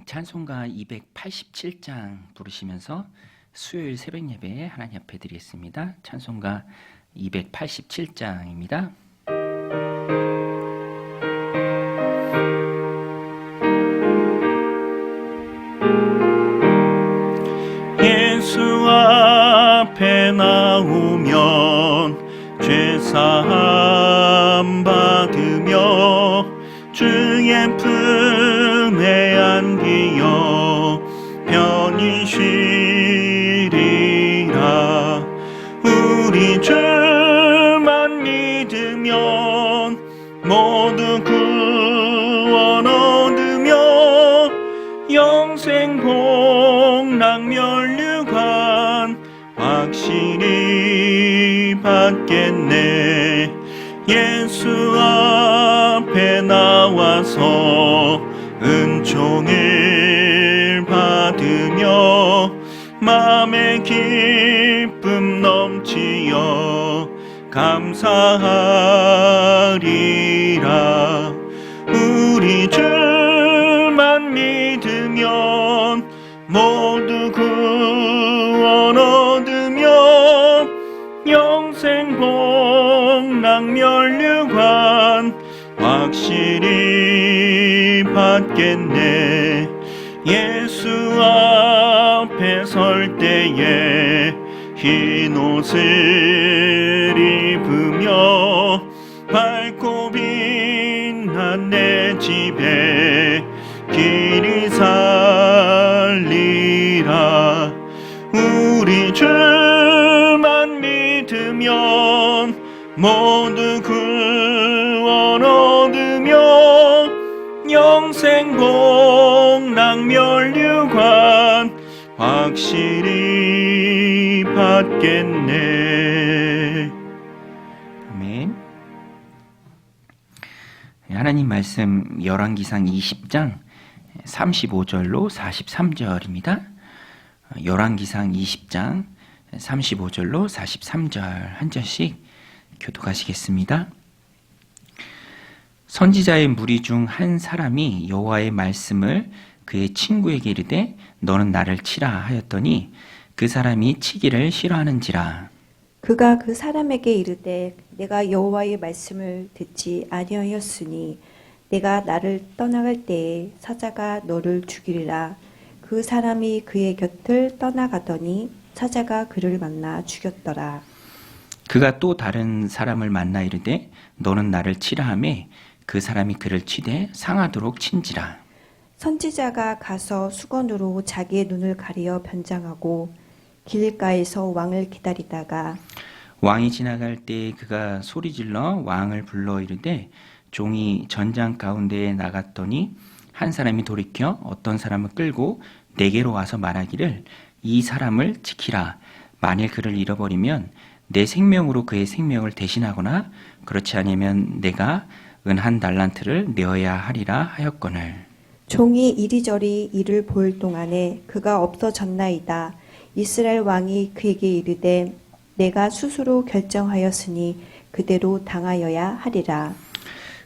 찬송가 287장 부르시면서 수요일 새벽 예배에 하나님 앞에 드리겠습니다. 찬송가 287장입니다. 예수 앞에 나오면 죄사함 받으며 주의 품에 안기어 편히 쉬리라. 우리 주만 믿으면 모두 구원 얻으며 영생 복락 면류관 확실히 받겠네. 예수 앞에 나와서 은총을 받으며 마음의 기쁨 넘치어 감사하리라. 우리 주만 믿으면 모두 구원 얻으며 영생 복락 면류관 확실히 받겠네. 예수 앞에 설 때에 흰 옷을 입으며 밝고 빛난 내 집에 길이 살리라. 우리 주만 믿으면 모두 구원 얻으며 영생 복락 면류관 확실히 받겠네. 아멘. 하나님 말씀 열왕기상 20장 35절로 43절입니다. 열왕기상 20장 35절로 43절 한 절씩 교독하시겠습니다. 선지자의 무리 중 한 사람이 여호와의 말씀을 그의 친구에게 이르되 너는 나를 치라 하였더니 그 사람이 치기를 싫어하는지라. 그가 그 사람에게 이르되 내가 여호와의 말씀을 듣지 아니하였으니 내가 나를 떠나갈 때에 사자가 너를 죽이리라. 그 사람이 그의 곁을 떠나가더니 사자가 그를 만나 죽였더라. 그가 또 다른 사람을 만나 이르되 너는 나를 치라 하매 그 사람이 그를 치되 상하도록 친지라. 선지자가 가서 수건으로 자기의 눈을 가리어 변장하고 길가에서 왕을 기다리다가 왕이 지나갈 때 그가 소리질러 왕을 불러 이르되 종이 전장 가운데에 나갔더니 한 사람이 돌이켜 어떤 사람을 끌고 내게로 와서 말하기를 이 사람을 지키라. 만일 그를 잃어버리면 내 생명으로 그의 생명을 대신하거나 그렇지 않으면 내가 은 한 달란트를 내어야 하리라 하였거늘. 종이 이리저리 이를 볼 동안에 그가 없어졌나이다. 이스라엘 왕이 그에게 이르되 내가 스스로 결정하였으니 그대로 당하여야 하리라.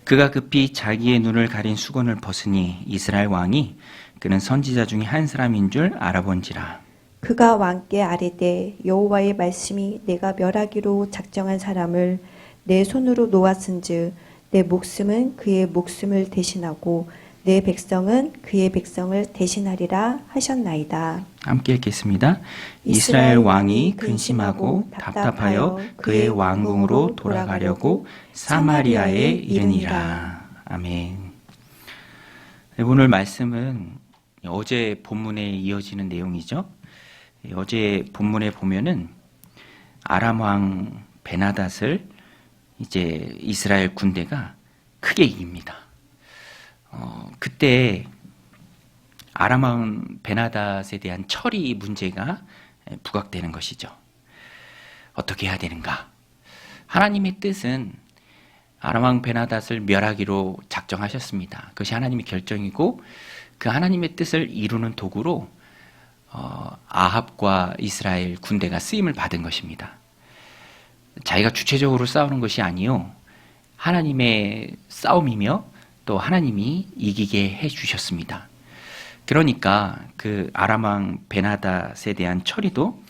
그가 급히 자기의 눈을 가린 수건을 벗으니 이스라엘 왕이 그는 선지자 중에 한 사람인 줄 알아본지라. 그가 왕께 아뢰되 여호와의 말씀이 내가 멸하기로 작정한 사람을 내 손으로 놓았은즉 내 목숨은 그의 목숨을 대신하고 내 백성은 그의 백성을 대신하리라 하셨나이다. 함께 읽겠습니다. 이스라엘 왕이 근심하고 답답하여 그의 왕궁으로 돌아가려고 사마리아에 이르니라. 아멘. 오늘 말씀은 어제 본문에 이어지는 내용이죠. 어제 본문에 보면은 아람 왕 베나닷을 이제 이스라엘 군대가 크게 이깁니다. 그때 아람 왕 베나닷에 대한 처리 문제가 부각되는 것이죠. 어떻게 해야 되는가? 하나님의 뜻은 아람 왕 베나닷을 멸하기로 작정하셨습니다. 그것이 하나님의 결정이고 그 하나님의 뜻을 이루는 도구로 아합과 이스라엘 군대가 쓰임을 받은 것입니다. 자기가 주체적으로 싸우는 것이 아니요 하나님의 싸움이며 또 하나님이 이기게 해주셨습니다. 그러니까 그 아람 왕 베나닷에 대한 처리도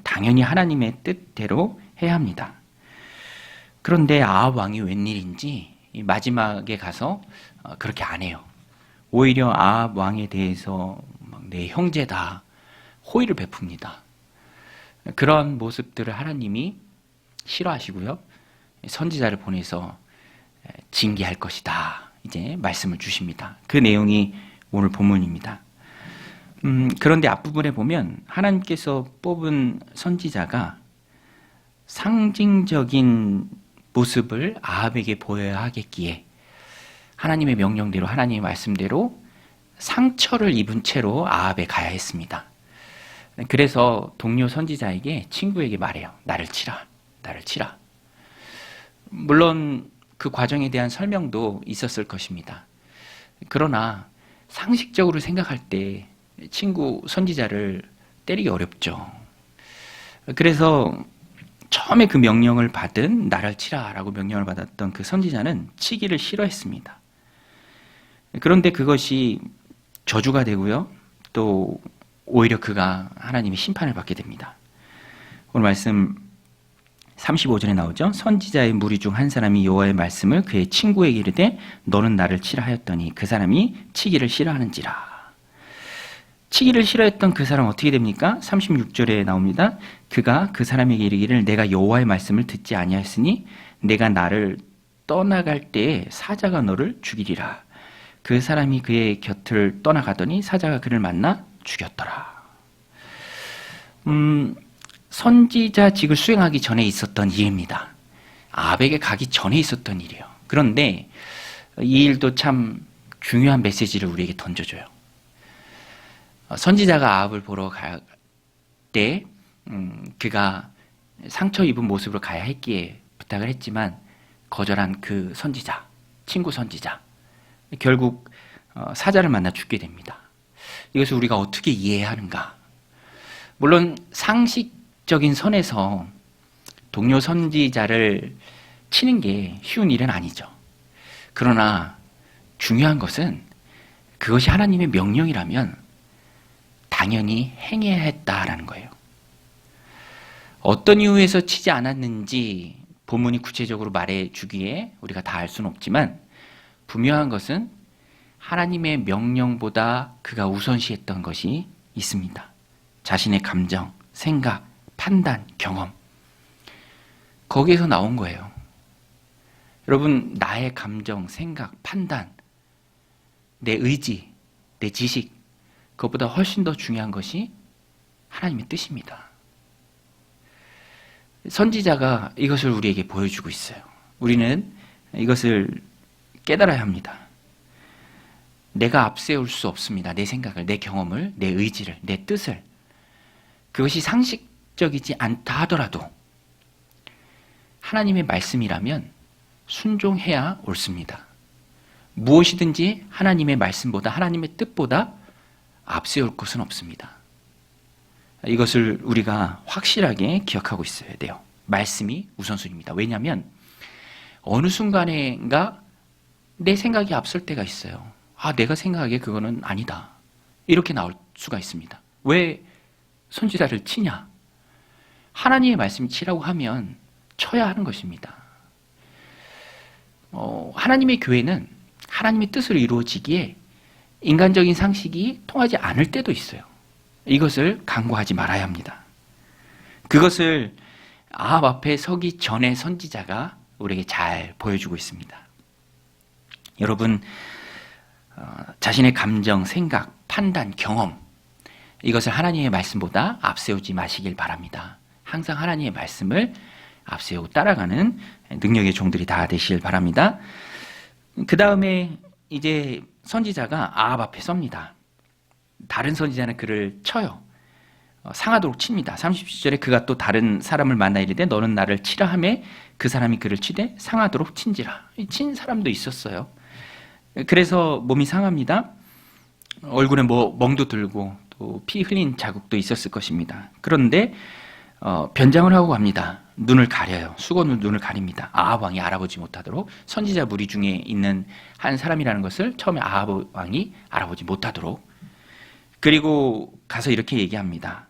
당연히 하나님의 뜻대로 해야 합니다. 그런데 아합 왕이 웬일인지 이 마지막에 가서 그렇게 안 해요. 오히려 아합 왕에 대해서 내 형제다 호의를 베풉니다. 그런 모습들을 하나님이 싫어하시고요. 선지자를 보내서 징계할 것이다. 이제 말씀을 주십니다. 그 내용이 오늘 본문입니다. 그런데 앞부분에 보면 하나님께서 뽑은 선지자가 상징적인 모습을 아합에게 보여야 하겠기에 하나님의 명령대로 하나님의 말씀대로 상처를 입은 채로 아합에 가야 했습니다. 그래서 동료 선지자에게 친구에게 말해요. 나를 치라. 나를 치라. 물론 그 과정에 대한 설명도 있었을 것입니다. 그러나 상식적으로 생각할 때 친구 선지자를 때리기 어렵죠. 그래서 처음에 그 명령을 받은 나를 치라라고 명령을 받았던 그 선지자는 치기를 싫어했습니다. 그런데 그것이 저주가 되고요. 또 오히려 그가 하나님의 심판을 받게 됩니다. 오늘 말씀 35절에 나오죠. 선지자의 무리 중 한 사람이 여호와의 말씀을 그의 친구에게 이르되 너는 나를 치라 하였더니 그 사람이 치기를 싫어하는지라. 치기를 싫어했던 그 사람 어떻게 됩니까? 36절에 나옵니다. 그가 그 사람에게 이르기를 내가 여호와의 말씀을 듣지 아니하였으니 내가 나를 떠나갈 때에 사자가 너를 죽이리라. 그 사람이 그의 곁을 떠나가더니 사자가 그를 만나 죽였더라. 선지자직을 수행하기 전에 있었던 일입니다. 아합에게 가기 전에 있었던 일이에요. 그런데 이 일도 참 중요한 메시지를 우리에게 던져줘요. 선지자가 아합을 보러 갈 때 그가 상처 입은 모습으로 가야 했기에 부탁을 했지만 거절한 그 선지자, 친구 선지자, 결국 사자를 만나 죽게 됩니다. 이것을 우리가 어떻게 이해해야 하는가? 물론 상식적인 선에서 동료 선지자를 치는 게 쉬운 일은 아니죠. 그러나 중요한 것은 그것이 하나님의 명령이라면 당연히 행해야 했다라는 거예요. 어떤 이유에서 치지 않았는지 본문이 구체적으로 말해주기에 우리가 다 알 수는 없지만 분명한 것은 하나님의 명령보다 그가 우선시했던 것이 있습니다. 자신의 감정, 생각, 판단, 경험. 거기에서 나온 거예요. 여러분, 나의 감정, 생각, 판단, 내 의지, 내 지식, 그것보다 훨씬 더 중요한 것이 하나님의 뜻입니다. 선지자가 이것을 우리에게 보여주고 있어요. 우리는 이것을 깨달아야 합니다. 내가 앞세울 수 없습니다. 내 생각을, 내 경험을, 내 의지를, 내 뜻을. 그것이 상식적이지 않다 하더라도 하나님의 말씀이라면 순종해야 옳습니다. 무엇이든지 하나님의 말씀보다, 하나님의 뜻보다 앞세울 것은 없습니다. 이것을 우리가 확실하게 기억하고 있어야 돼요. 말씀이 우선순위입니다. 왜냐하면 어느 순간인가 내 생각이 앞설 때가 있어요. 내가 생각하기에 그거는 아니다. 이렇게 나올 수가 있습니다. 왜 선지자를 치냐? 하나님의 말씀이 치라고 하면 쳐야 하는 것입니다. 하나님의 교회는 하나님의 뜻으로 이루어지기에 인간적인 상식이 통하지 않을 때도 있어요. 이것을 간과하지 말아야 합니다. 그것을 아합 앞에 서기 전에 선지자가 우리에게 잘 보여주고 있습니다. 여러분, 자신의 감정, 생각, 판단, 경험, 이것을 하나님의 말씀보다 앞세우지 마시길 바랍니다. 항상 하나님의 말씀을 앞세우고 따라가는 능력의 종들이 다 되시길 바랍니다. 그 다음에 이제 선지자가 아합 앞에 섭니다. 다른 선지자는 그를 쳐요. 상하도록 칩니다. 37절에 그가 또 다른 사람을 만나 이르되 너는 나를 치라 하매 그 사람이 그를 치되 상하도록 친지라. 친 사람도 있었어요. 그래서 몸이 상합니다. 얼굴에 멍도 들고 또 피 흘린 자국도 있었을 것입니다. 그런데 변장을 하고 갑니다. 눈을 가려요. 수건으로 눈을 가립니다. 아합 왕이 알아보지 못하도록, 선지자 무리 중에 있는 한 사람이라는 것을 처음에 아합 왕이 알아보지 못하도록. 그리고 가서 이렇게 얘기합니다.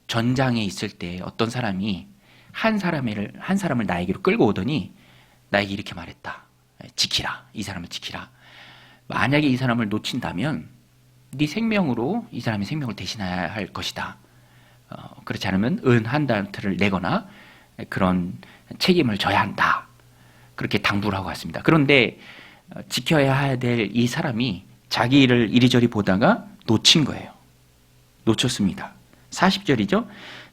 전장에 있을 때 어떤 사람이 한 사람을 나에게로 끌고 오더니 나에게 이렇게 말했다. 지키라. 이 사람을 지키라. 만약에 이 사람을 놓친다면 네 생명으로 이 사람의 생명을 대신해야 할 것이다. 그렇지 않으면 은 한 달트를 내거나 그런 책임을 져야 한다. 그렇게 당부를 하고 왔습니다. 그런데 지켜야 될 이 사람이 자기 일을 이리저리 보다가 놓친 거예요. 놓쳤습니다. 40절이죠.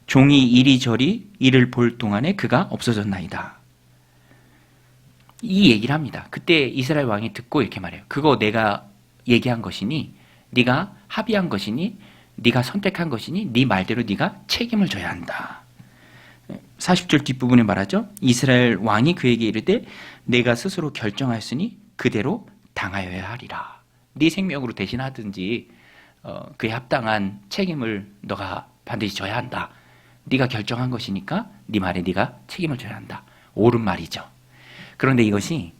종이 이리저리 일을 볼 동안에 그가 없어졌나이다. 이 얘기를 합니다. 그때 이스라엘 왕이 듣고 이렇게 말해요. 그거 내가 얘기한 것이니, 네가 합의한 것이니, 네가 선택한 것이니 네 말대로 네가 책임을 져야 한다. 40절 뒷부분에 말하죠. 이스라엘 왕이 그에게 이르되 내가 스스로 결정하였으니 그대로 당하여야 하리라. 네 생명으로 대신하든지 그에 합당한 책임을 너가 반드시 져야 한다. 네가 결정한 것이니까 네 말에 네가 책임을 져야 한다. 옳은 말이죠. 그런데 이것이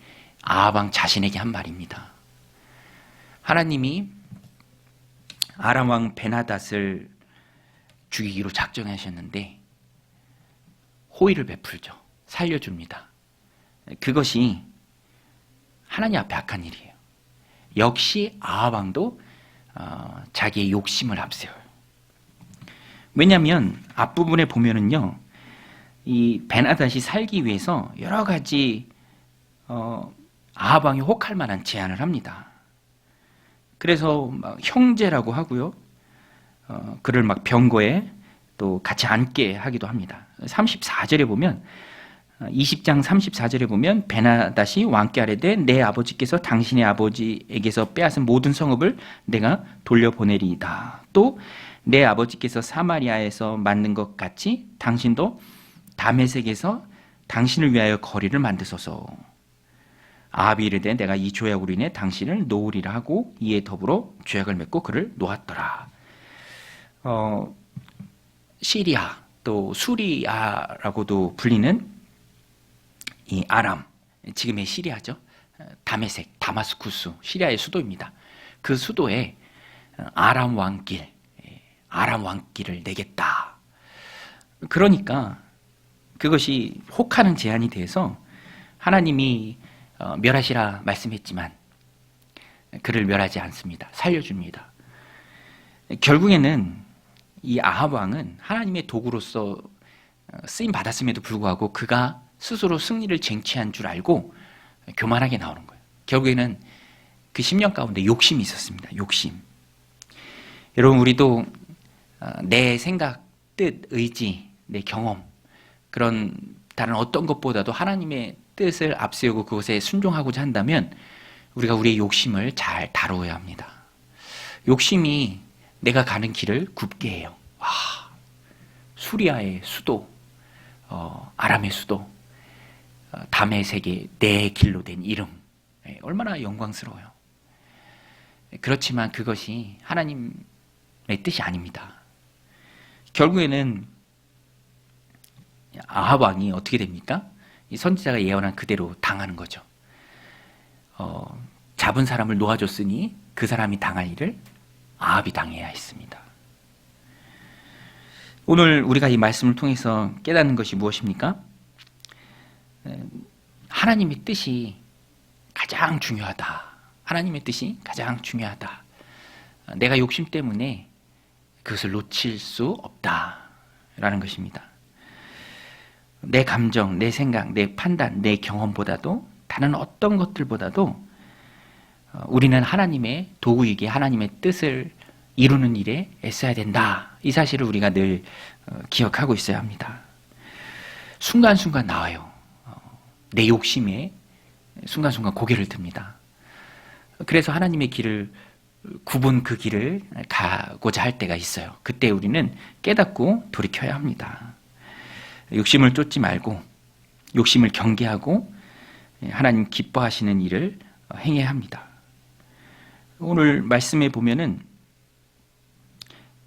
아합 왕 자신에게 한 말입니다. 하나님이 아람 왕 베나닷을 죽이기로 작정하셨는데 호의를 베풀죠. 살려줍니다. 그것이 하나님 앞에 악한 일이에요. 역시 아합 왕도 자기의 욕심을 앞세워요. 왜냐하면 앞부분에 보면은요, 이 베나닷이 살기 위해서 여러 가지 아합 왕이 혹할 만한 제안을 합니다. 그래서 막 형제라고 하고요, 그를 막 병거에 또 같이 앉게 하기도 합니다. 34절에 보면 20장 34절에 보면 베나닷이 왕께 아뢰되 내 아버지께서 당신의 아버지에게서 빼앗은 모든 성읍을 내가 돌려보내리이다. 또 내 아버지께서 사마리아에서 만든 것 같이 당신도 다메섹에서 당신을 위하여 거리를 만드소서. 아합이 이르되 내가 이 조약으로 인해 당신을 놓으리라 하고 이에 더불어 조약을 맺고 그를 놓았더라. 시리아 또 수리아라고도 불리는 이 아람, 지금의 시리아죠. 다메섹, 다마스쿠스, 시리아의 수도입니다. 그 수도에 아람 왕길을 내겠다. 그러니까 그것이 혹하는 제안이 돼서 하나님이 멸하시라 말씀했지만 그를 멸하지 않습니다. 살려줍니다. 결국에는 이 아합 왕은 하나님의 도구로서 쓰임 받았음에도 불구하고 그가 스스로 승리를 쟁취한 줄 알고 교만하게 나오는 거예요. 결국에는 그 10년 가운데 욕심이 있었습니다. 욕심. 여러분, 우리도 내 생각, 뜻, 의지, 내 경험, 그런 다른 어떤 것보다도 하나님의 뜻을 앞세우고 그것에 순종하고자 한다면 우리가 우리의 욕심을 잘 다루어야 합니다. 욕심이 내가 가는 길을 굽게 해요. 와, 수리아의 수도, 아람의 수도, 다메섹의 내 길로 된 이름, 얼마나 영광스러워요. 그렇지만 그것이 하나님의 뜻이 아닙니다. 결국에는 아합 왕이 어떻게 됩니까? 이 선지자가 예언한 그대로 당하는 거죠. 잡은 사람을 놓아줬으니 그 사람이 당할 일을 아합이 당해야 했습니다. 오늘 우리가 이 말씀을 통해서 깨닫는 것이 무엇입니까? 하나님의 뜻이 가장 중요하다. 하나님의 뜻이 가장 중요하다. 내가 욕심 때문에 그것을 놓칠 수 없다라는 것입니다. 내 감정, 내 생각, 내 판단, 내 경험보다도 다른 어떤 것들보다도 우리는 하나님의 도구이기에 하나님의 뜻을 이루는 일에 애써야 된다. 이 사실을 우리가 늘 기억하고 있어야 합니다. 순간순간 나와요. 내 욕심에 순간순간 고개를 듭니다. 그래서 하나님의 길을 굽은 그 길을 가고자 할 때가 있어요. 그때 우리는 깨닫고 돌이켜야 합니다. 욕심을 쫓지 말고 욕심을 경계하고 하나님 기뻐하시는 일을 행해야 합니다. 오늘 말씀에 보면은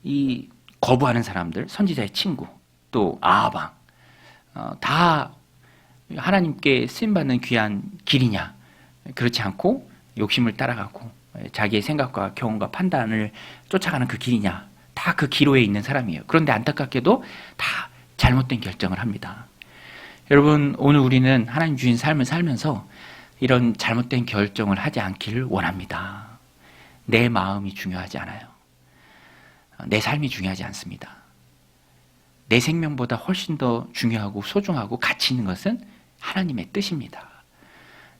이 거부하는 사람들, 선지자의 친구, 또 아합 왕, 다 하나님께 쓰임받는 귀한 길이냐? 그렇지 않고 욕심을 따라가고 자기의 생각과 경험과 판단을 쫓아가는 그 길이냐? 다 그 기로에 있는 사람이에요. 그런데 안타깝게도 다 잘못된 결정을 합니다. 여러분, 오늘 우리는 하나님 주신 삶을 살면서 이런 잘못된 결정을 하지 않기를 원합니다. 내 마음이 중요하지 않아요. 내 삶이 중요하지 않습니다. 내 생명보다 훨씬 더 중요하고 소중하고 가치 있는 것은 하나님의 뜻입니다.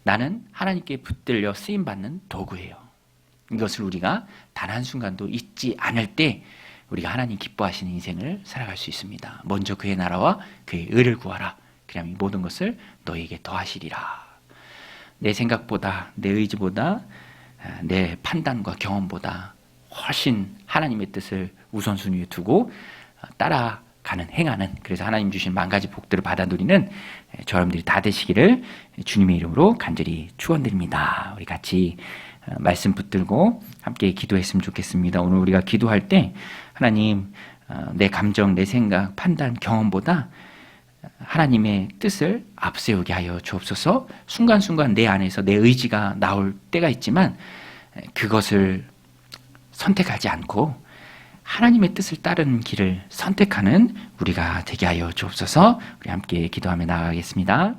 나는 하나님께 붙들려 쓰임받는 도구예요. 이것을 우리가 단 한순간도 잊지 않을 때 우리가 하나님 기뻐하시는 인생을 살아갈 수 있습니다. 먼저 그의 나라와 그의 의를 구하라. 그러면 이 모든 것을 너에게 더하시리라. 내 생각보다, 내 의지보다, 내 판단과 경험보다 훨씬 하나님의 뜻을 우선순위에 두고 따라가는, 행하는, 그래서 하나님 주신 만 가지 복들을 받아 누리는 저 여러분들이 다 되시기를 주님의 이름으로 간절히 축원드립니다. 우리 같이 말씀 붙들고 함께 기도했으면 좋겠습니다. 오늘 우리가 기도할 때 하나님, 내 감정, 내 생각, 판단, 경험보다 하나님의 뜻을 앞세우게 하여 주옵소서. 순간순간 내 안에서 내 의지가 나올 때가 있지만 그것을 선택하지 않고 하나님의 뜻을 따르는 길을 선택하는 우리가 되게 하여 주옵소서. 우리 함께 기도하며 나아가겠습니다.